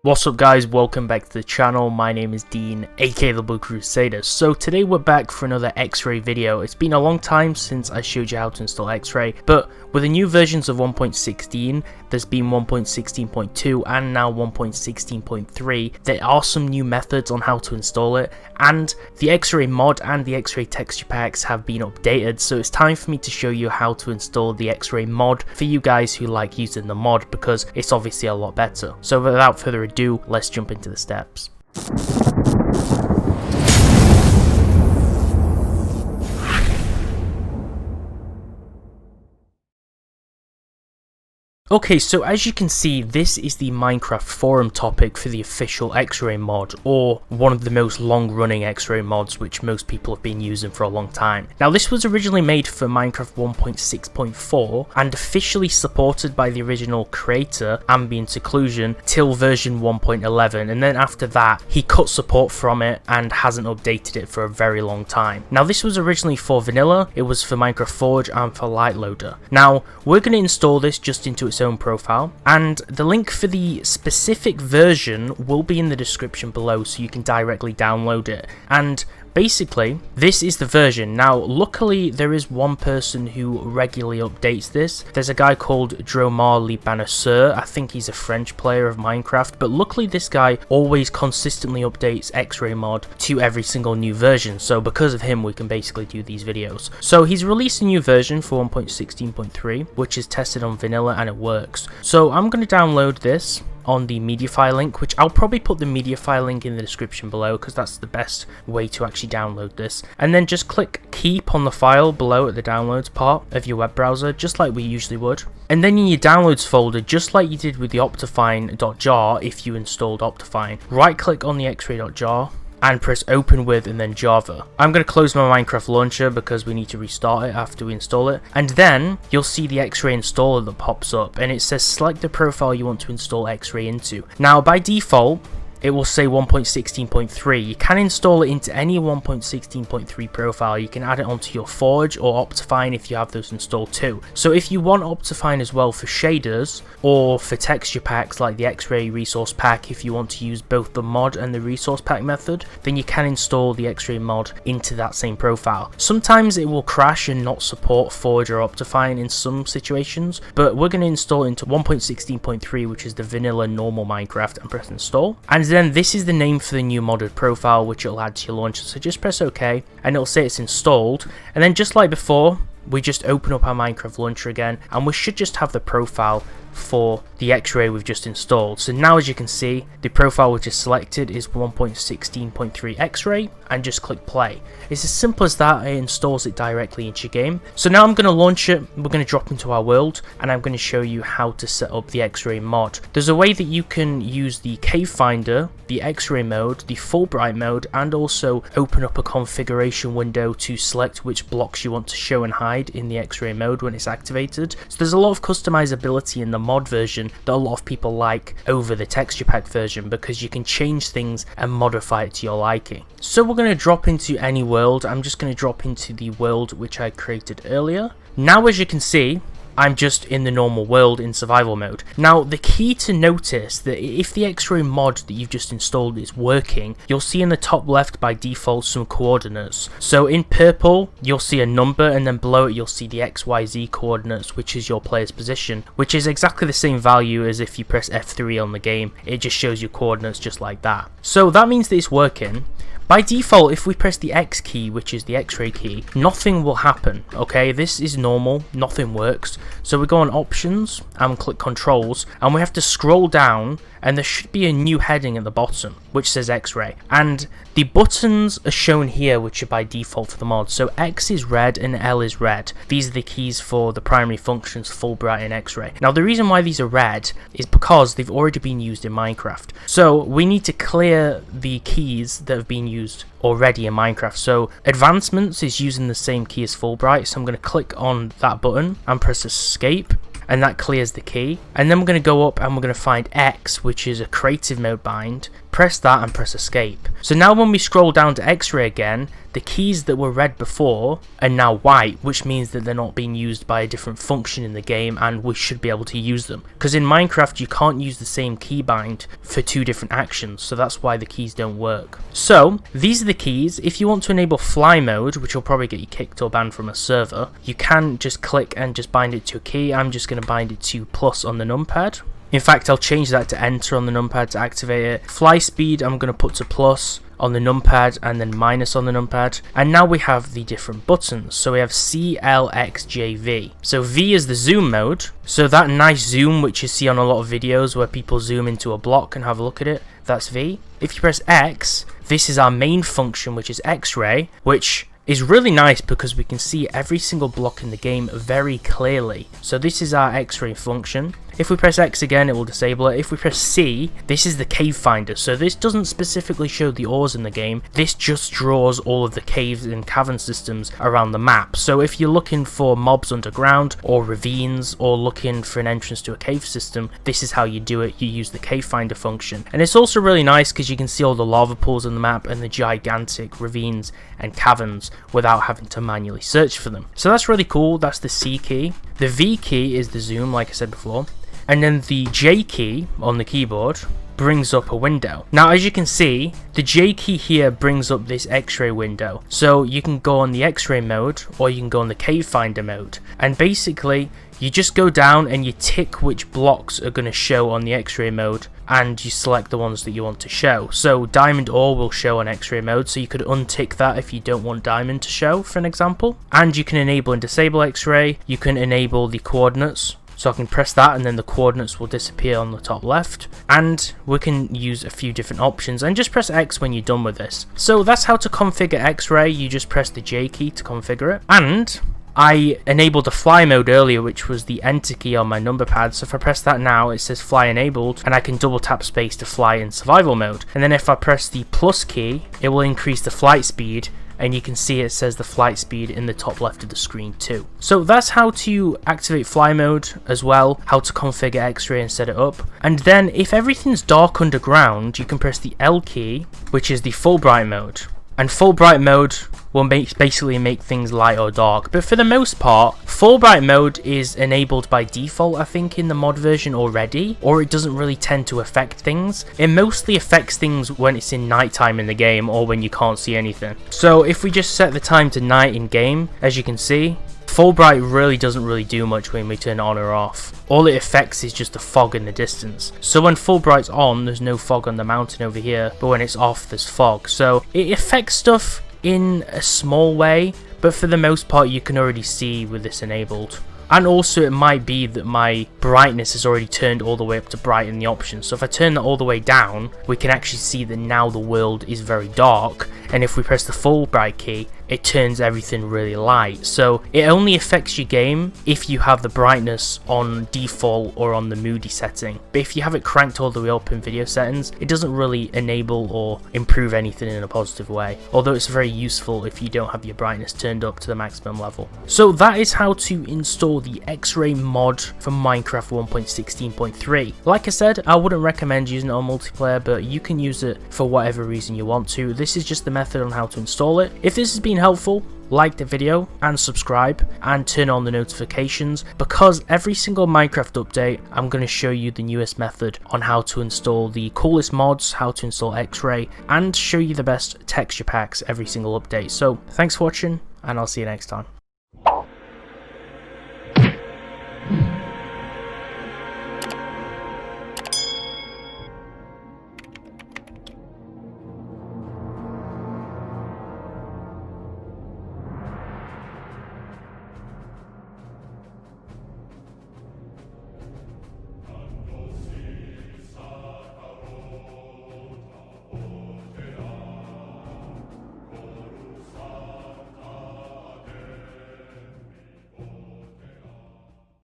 What's up guys, welcome back to the channel. My name is Dean, aka the Blue Crusader. So today we're back for another X-Ray video. It's been a long time since I showed you how to install X-Ray, but with the new versions of 1.16, there's been 1.16.2 and now 1.16.3, there are some new methods on how to install it, and the X-Ray mod and the X-Ray texture packs have been updated, so it's time for me to show you how to install the X-Ray mod for you guys who like using the mod, because it's obviously a lot better. So without further ado, let's jump into the steps. Okay, so as you can see, this is the Minecraft forum topic for the official X-Ray mod, or one of the most long-running X-Ray mods which most people have been using for a long time. Now, this was originally made for Minecraft 1.6.4 and officially supported by the original creator, Ambient Occlusion, till version 1.11, and then after that, he cut support from it and hasn't updated it for a very long time. Now, this was originally for vanilla, it was for Minecraft Forge and for Light Loader. Now, we're going to install this just into its own profile, and the link for the specific version will be in the description below, so you can directly download it. And basically, this is the version. Now, luckily, there is one person who regularly updates this. There's a guy called Dromar Libanasur. I think he's a French player of Minecraft, but luckily this guy always consistently updates X-Ray mod to every single new version, so because of him we can basically do these videos. So he's released a new version for 1.16.3, which is tested on vanilla and it works. So I'm going to download this on the media file link, which I'll probably put the media file link in the description below because that's the best way to actually download this, and then just click keep on the file below at the downloads part of your web browser, just like we usually would, and then in your downloads folder, just like you did with the Optifine.jar if you installed Optifine, right click on the xray.jar and press open with and then Java. I'm going to close my Minecraft launcher because we need to restart it after we install it, and then you'll see the X-Ray installer that pops up and it says select the profile you want to install X-Ray into. Now by default it will say 1.16.3. You can install it into any 1.16.3 profile. You can add it onto your Forge or Optifine if you have those installed too. So if you want Optifine as well for shaders or for texture packs like the X-Ray resource pack, if you want to use both the mod and the resource pack method, then you can install the X-Ray mod into that same profile. Sometimes it will crash and not support Forge or Optifine in some situations, but we're going to install it into 1.16.3, which is the vanilla normal Minecraft, and press install. And then this is the name for the new modded profile, which it'll add to your launcher, so just press OK and it'll say it's installed, and then just like before we just open up our Minecraft launcher again and we should just have the profile for the X-Ray we've just installed. So now as you can see, the profile which is selected is 1.16.3 X-Ray, and just click play. It's as simple as that. It installs it directly into your game. So now I'm going to launch it, we're going to drop into our world, and I'm going to show you how to set up the X-Ray mod. There's a way that you can use the cave finder, the X-Ray mode, the full bright mode, and also open up a configuration window to select which blocks you want to show and hide in the X-Ray mode when it's activated. So there's a lot of customizability in the mod version that a lot of people like over the texture pack version, because you can change things and modify it to your liking. So we're going to drop into any world. I'm just going to drop into the world which I created earlier. Now as you can see, I'm just in the normal world in survival mode. Now the key to notice that if the X-Ray mod that you've just installed is working, you'll see in the top left by default some coordinates. So in purple you'll see a number, and then below it you'll see the XYZ coordinates, which is your player's position, which is exactly the same value as if you press F3 on the game. It just shows you coordinates just like that. So that means that it's working. By default, if we press the X key, which is the X-Ray key, nothing will happen, okay? This is normal, nothing works. So we go on options and click controls, and we have to scroll down, and there should be a new heading at the bottom which says X-Ray, and the buttons are shown here, which are by default for the mod. So X is red and L is red. These are the keys for the primary functions full bright and X-Ray. Now the reason why these are red is because they've already been used in Minecraft, so we need to clear the keys that have been used already in Minecraft. So advancements is using the same key as full bright, so I'm going to click on that button and press escape, and that clears the key. And then we're going to go up and we're going to find X, which is a creative mode bind, press that and press escape. So now when we scroll down to X-ray again, the keys that were red before are now white, which means that they're not being used by a different function in the game, and we should be able to use them. Because in Minecraft you can't use the same keybind for two different actions, so that's why the keys don't work. So these are the keys. If you want to enable fly mode, which will probably get you kicked or banned from a server, you can just click and just bind it to a key. I'm just going to bind it to plus on the numpad. In fact, I'll change that to enter on the numpad to activate it. Fly speed I'm going to put to plus on the numpad and then minus on the numpad. And now we have the different buttons. So we have C, L, X, J, V. So V is the zoom mode. So that nice zoom which you see on a lot of videos where people zoom into a block and have a look at it, that's V. If you press X, this is our main function, which is X-ray, which is really nice because we can see every single block in the game very clearly. So this is our X-ray function. If we press X again, it will disable it. If we press C, this is the cave finder. So this doesn't specifically show the ores in the game. This just draws all of the caves and cavern systems around the map. So if you're looking for mobs underground or ravines or looking for an entrance to a cave system, this is how you do it. You use the cave finder function. And it's also really nice because you can see all the lava pools on the map and the gigantic ravines and caverns without having to manually search for them. So that's really cool. That's the C key. The V key is the zoom, like I said before. And then the J key on the keyboard brings up a window. Now as you can see, the J key here brings up this X-ray window. So you can go on the X-ray mode or you can go on the cave finder mode. And basically you just go down and you tick which blocks are going to show on the X-ray mode and you select the ones that you want to show. So diamond ore will show on X-ray mode, so you could untick that if you don't want diamond to show, for an example. And you can enable and disable X-ray. You can enable the coordinates. So I can press that and then the coordinates will disappear on the top left. And we can use a few different options and just press X when you're done with this. So that's how to configure X-ray. You just press the J key to configure it. And I enabled the fly mode earlier, which was the enter key on my number pad. So if I press that now, it says fly enabled, and I can double tap space to fly in survival mode. And then if I press the plus key, it will increase the flight speed. And you can see it says the flight speed in the top left of the screen too. So that's how to activate fly mode as well, how to configure X-ray and set it up. And then if everything's dark underground, you can press the L key, which is the full bright mode. And full bright mode will basically make things light or dark, but for the most part, full bright mode is enabled by default, I think, in the mod version already, or it doesn't really tend to affect things. It mostly affects things when it's in nighttime in the game or when you can't see anything. So if we just set the time to night in game, as you can see, full bright really doesn't do much when we turn it on or off. All it affects is just the fog in the distance. So when full bright's on, there's no fog on the mountain over here, but when it's off, there's fog. So it affects stuff in a small way, but for the most part you can already see with this enabled. And also it might be that my brightness is already turned all the way up to bright in the options. So if I turn that all the way down, we can actually see that now the world is very dark. And if we press the full bright key, it turns everything really light. So it only affects your game if you have the brightness on default or on the moody setting. But if you have it cranked all the way up in video settings, it doesn't really enable or improve anything in a positive way. Although it's very useful if you don't have your brightness turned up to the maximum level. So that is how to install the X-ray mod for Minecraft 1.16.3. Like I said, I wouldn't recommend using it on multiplayer, but you can use it for whatever reason you want to. This is just the method on how to install it. If this has been helpful, like the video and subscribe and turn on the notifications, because every single Minecraft update I'm going to show you the newest method on how to install the coolest mods, how to install X-ray, and show you the best texture packs every single update. So thanks for watching, and I'll see you next time.